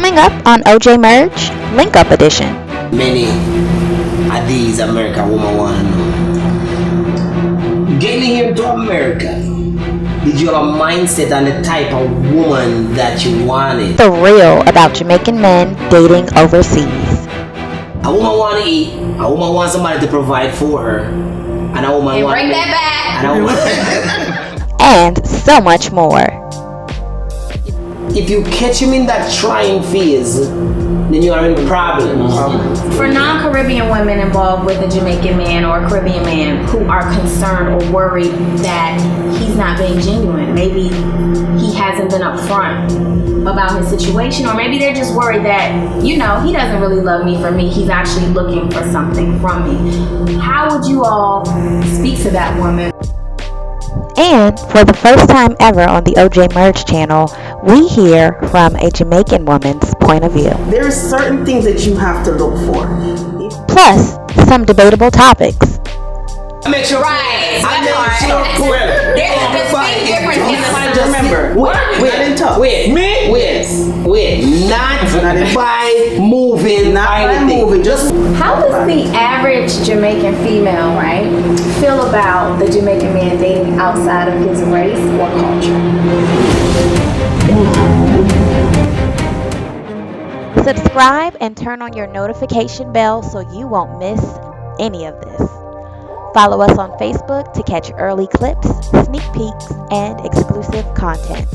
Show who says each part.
Speaker 1: Coming up on ojmerge, Link Up Edition.
Speaker 2: Many of these American women want to know. Getting here to America, did you have a mindset on the type of woman that you wanted?
Speaker 1: The real about Jamaican men dating overseas.
Speaker 2: A woman want to eat, a woman wants somebody to provide for her, and a woman
Speaker 3: And
Speaker 2: want
Speaker 3: bring
Speaker 2: to
Speaker 3: that back.
Speaker 1: And so much more.
Speaker 2: If you catch him in that trying phase, then you are in problems.
Speaker 3: For non-Caribbean women involved with a Jamaican man or a Caribbean man who are concerned or worried that he's not being genuine, maybe he hasn't been upfront about his situation, or maybe they're just worried that, he doesn't really love me for me, he's actually looking for something from me. How would you all speak to that woman?
Speaker 1: And for the first time ever on the ojmerge channel, we hear from a Jamaican woman's point of view.
Speaker 4: There are certain things that you have to look for.
Speaker 1: Plus, some debatable topics.
Speaker 2: Make sure.
Speaker 3: Right.
Speaker 2: I make sure.
Speaker 3: There's a distinct difference in the
Speaker 4: Just remember, not in tough.
Speaker 2: Wait. Not by moving.
Speaker 4: Not by moving. Just
Speaker 3: How does the average Jamaican female, right, feel about the Jamaican man dating outside of his race or culture?
Speaker 1: Subscribe and turn on your notification bell so you won't miss any of this. Follow us on Facebook to catch early clips, sneak peeks, and exclusive content.